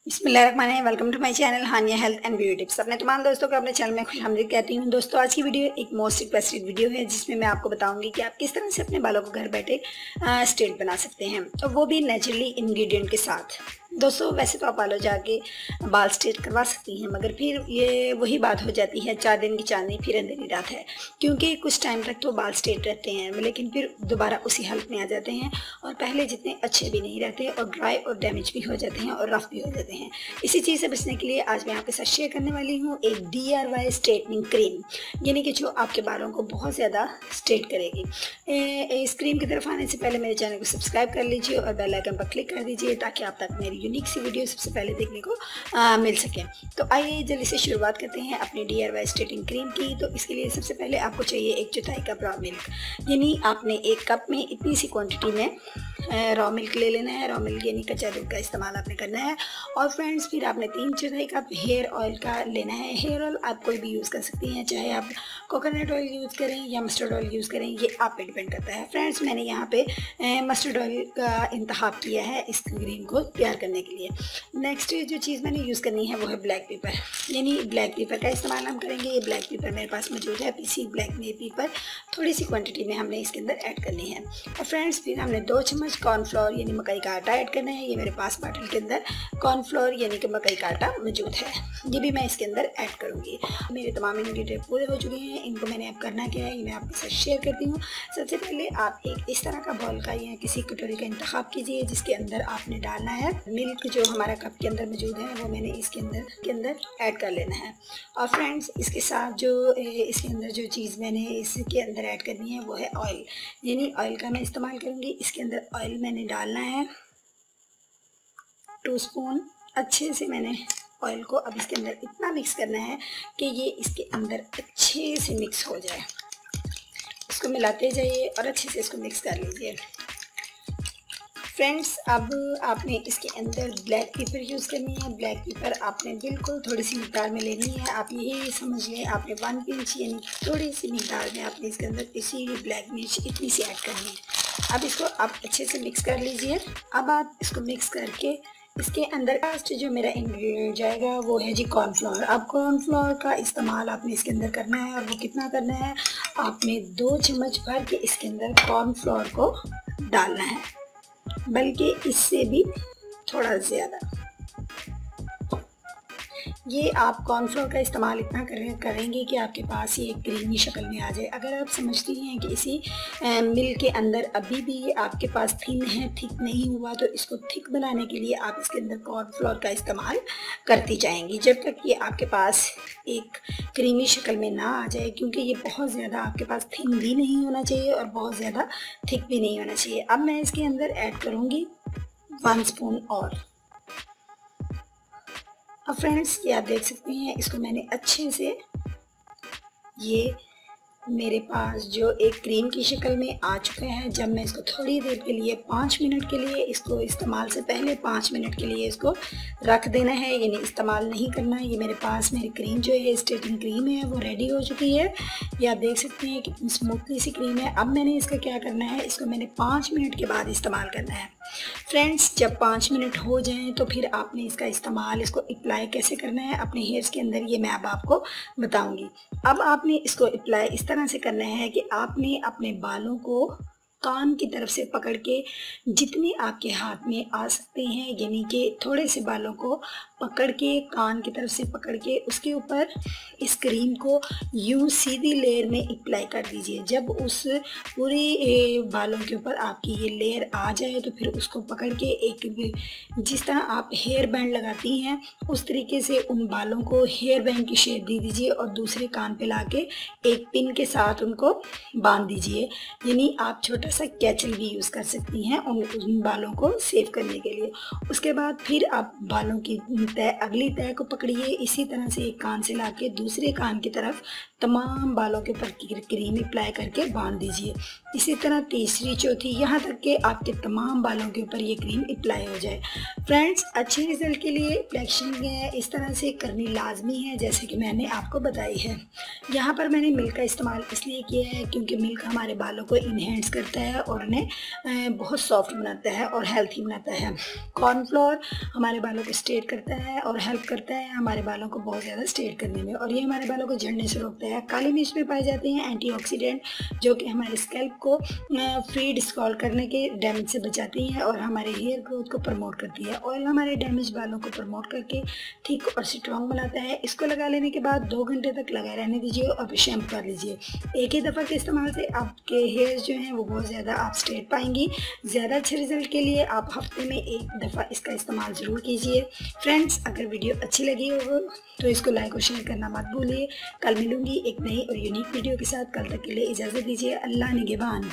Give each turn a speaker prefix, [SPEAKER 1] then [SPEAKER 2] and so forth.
[SPEAKER 1] बिस्मिल्लाहिर्रहमानिर्रहीम। Welcome to my channel Haniya health and beauty tips. अपने तमाम दोस्तों को अपने चैनल में खुशामदीद कहती हूँ। दोस्तों, आज की वीडियो एक मोस्ट रिक्वेस्टेड वीडियो है जिसमें मैं आपको बताऊंगी कि आप किस तरह से अपने बालों को घर बैठे स्ट्रेट बना सकते हैं, और वो भी नेचुरली इंग्रेडिएंट के साथ। दोस्तों, वैसे तो आप पार्लर जाके बाल स्ट्रेट करवा सकती हैं, मगर फिर ये वही बात हो जाती है, 4 दिन की चांदनी फिर अंधेरी रात है। क्योंकि कुछ टाइम तक तो बाल स्ट्रेट रहते हैं, लेकिन फिर दोबारा उसी हालत में आ जाते हैं और पहले जितने अच्छे भी नहीं रहते, और ड्राई और डैमेज भी हो जाते हैं और रफ भी हो जाते हैं। इसी चीज़ से बचने के लिए आज मैं आपके साथ शेयर करने वाली हूँ एक DIY स्ट्रेटनिंग क्रीम, यानी कि जो आपके बालों को बहुत ज़्यादा स्ट्रेट करेगी। इस क्रीम की तरफ आने से पहले मेरे चैनल को सब्सक्राइब कर लीजिए और बेल आइकन पर क्लिक कर दीजिए ताकि आप तक मेरी यूनिक सी वीडियो सबसे पहले देखने को मिल सके। तो आइए जल्दी से शुरुआत करते हैं अपनी DIY स्ट्रेटनिंग क्रीम की। तो इसके लिए सबसे पहले आपको चाहिए 1/4 कप रॉ मिल्क, यानी आपने 1 कप में इतनी सी क्वांटिटी में रॉ मिल्क ले लेना है। रॉ मिल्क यानी कच्चा दूध का इस्तेमाल आपने करना है। और फ्रेंड्स, फिर आपने 3/4 कप हेयर ऑयल का लेना है। हेयर ऑयल आप कोई भी यूज़ कर सकती हैं, चाहे आप कोकोनट ऑयल यूज़ करें या मस्टर्ड ऑयल यूज़ करें, ये आप पे डिपेंड करता है। फ्रेंड्स, मैंने यहाँ पे मस्टर्ड ऑयल का इंतखाब किया है इस क्रीम को तैयार करने के लिए। नेक्स्ट जो चीज़ मैंने यूज़ करनी है वो है ब्लैक पेपर, यानी ब्लैक पेपर का इस्तेमाल हम करेंगे। ये ब्लैक पेपर मेरे पास मौजूद है, पीसी ब्लैक पेपर थोड़ी सी क्वांटिटी में हमने इसके अंदर ऐड करनी है। और फ्रेंड्स, फिर हमने 2 चम्मच कॉर्नफ्लोर यानी मकई का आटा ऐड करना है। ये मेरे पास बाटल के अंदर कॉर्नफ्लोर यानी कि मकई का आटा मौजूद है, ये भी मैं इसके अंदर ऐड करूँगी। मेरे तमाम इंग्रेडिएंट पूरे हो चुके हैं। इनको मैंने अब करना क्या है, ये मैं आपके साथ शेयर करती हूँ। सबसे पहले आप एक इस तरह का बॉल का या किसी कटोरी का इंतखाब कीजिए जिसके अंदर आपने डालना है मिल्क, जो हमारा कप के अंदर मौजूद है वो मैंने इसके अंदर ऐड कर लेना है। और फ्रेंड्स, इसके साथ जो इसके अंदर जो चीज़ मैंने इसके अंदर ऐड करनी है वो है ऑयल, यानी ऑयल का मैं इस्तेमाल करूँगी। इसके अंदर ऑयल मैंने डालना है 2 स्पून। अच्छे से मैंने ऑयल को अब इसके अंदर इतना मिक्स करना है कि ये इसके अंदर अच्छे से मिक्स हो जाए। इसको मिलाते जाइए और अच्छे से इसको मिक्स कर लीजिए। फ्रेंड्स, अब आपने इसके अंदर ब्लैक पेपर यूज़ करनी है। ब्लैक पेपर आपने बिल्कुल थोड़ी सी मिकदार में लेनी है। आप यही समझ लें आपने 1 पिंच यानी थोड़ी सी मिकदार में आपने इसके अंदर इसी ब्लैक मिर्च इतनी सी ऐड करनी है। अब इसको आप अच्छे से मिक्स कर लीजिए। अब आप इसको मिक्स करके इसके अंदर लास्ट जो मेरा इंग्रेडिएंट जाएगा वो है जी कॉर्नफ्लोर। अब कॉर्नफ्लोर का इस्तेमाल आपने इसके अंदर करना है, और वो कितना करना है, आपने 2 चम्मच भर के इसके अंदर कॉर्नफ्लोर को डालना है, बल्कि इससे भी थोड़ा ज़्यादा। ये आप कॉर्नफ्लोर का इस्तेमाल इतना करेंगे कि आपके पास ये क्रीमी शक्ल में आ जाए। अगर आप समझती हैं कि इसी मिल्क के अंदर अभी भी ये आपके पास थिन है, थिक नहीं हुआ, तो इसको थिक बनाने के लिए आप इसके अंदर कॉर्नफ्लोर का इस्तेमाल करती जाएंगी जब तक ये आपके पास एक क्रीमी शक्ल में ना आ जाए। क्योंकि ये बहुत ज़्यादा आपके पास थिन भी नहीं होना चाहिए और बहुत ज़्यादा थिक भी नहीं होना चाहिए। अब मैं इसके अंदर ऐड करूँगी 1 स्पून और। अब फ्रेंड्स, ये आप देख सकते हैं, इसको मैंने अच्छे से, ये मेरे पास जो एक क्रीम की शक्ल में आ चुका है। जब मैं इसको थोड़ी देर के लिए 5 मिनट के लिए, इसको इस्तेमाल से पहले 5 मिनट के लिए इसको रख देना है, यानी इस्तेमाल नहीं करना है। ये मेरे पास मेरी क्रीम जो है स्ट्रेटनिंग क्रीम है वो रेडी हो चुकी है। ये आप देख सकते हैं कितनी स्मूथली सी क्रीम है। अब मैंने इसका क्या करना है, इसको मैंने 5 मिनट के बाद इस्तेमाल करना है। फ्रेंड्स, जब 5 मिनट हो जाएं तो फिर आपने इसका इस्तेमाल, इसको अप्लाई कैसे करना है अपने हेयर्स के अंदर, ये मैं अब आपको बताऊंगी। अब आपने इसको अप्लाई इस तरह से करना है कि आपने अपने बालों को कान की तरफ से पकड़ के जितने आपके हाथ में आ सकते हैं, यानी कि थोड़े से बालों को पकड़ के कान की तरफ से पकड़ के उसके ऊपर इस क्रीम को यूं सीधी लेयर में अप्लाई कर दीजिए। जब उस पूरे बालों के ऊपर आपकी ये लेयर आ जाए तो फिर उसको पकड़ के एक, जिस तरह आप हेयर बैंड लगाती हैं उस तरीके से उन बालों को हेयर बैंड की शेप दे दीजिए और दूसरे कान पे लाके एक पिन के साथ उनको बांध दीजिए। यानी आप छोटा सा कैचल भी यूज़ कर सकती हैं उन बालों को सेव करने के लिए। उसके बाद फिर आप बालों की अगली तह को पकड़िए, इसी तरह से एक कान से लाके दूसरे कान की तरफ तमाम बालों के ऊपर क्रीम अप्लाई करके बांध दीजिए। इसी तरह तीसरी, चौथी, यहाँ तक कि आपके तमाम बालों के ऊपर ये क्रीम अप्लाई हो जाए। फ्रेंड्स, अच्छे रिजल्ट के लिए अप्लीकेशन इस तरह से करनी लाजमी है जैसे कि मैंने आपको बताई है। यहाँ पर मैंने मिल्क का इस्तेमाल इसलिए किया है क्योंकि मिल्क हमारे बालों को इन्हेंस करता करता है और उन्हें बहुत सॉफ्ट बनाता है और हेल्थी बनाता है। कॉर्नफ्लोर हमारे बालों को स्ट्रेट करता है और हेल्प करता है हमारे बालों को बहुत ज़्यादा स्ट्रेट करने में, और ये हमारे बालों को झड़ने से रोकता है। काली मिर्च में पाए जाते हैं एंटीऑक्सीडेंट जो कि हमारे स्कैल्प को फ्री डिस्कॉल करने के डैमेज से बचाती है और हमारे हेयर ग्रोथ को प्रमोट करती है। ऑयल हमारे डैमेज बालों को प्रमोट करके ठीक और स्ट्रॉन्ग बनाता है। इसको लगा लेने के बाद 2 घंटे तक लगाए रहने दीजिए और फिर शैम्पू कर लीजिए। एक ही दफ़ा के इस्तेमाल से आपके हेयर्स जो हैं वो बहुत ज़्यादा आप स्ट्रेट पाएंगी। ज़्यादा अच्छे रिजल्ट के लिए आप हफ्ते में 1 दफ़ा इसका इस्तेमाल ज़रूर कीजिए। फ्रेंड्स, अगर वीडियो अच्छी लगी हो तो इसको लाइक और शेयर करना मत भूलिए। कल मिलूंगी एक नई और यूनिक वीडियो के साथ। कल तक के लिए इजाज़त दीजिए। अल्लाह निगहबान।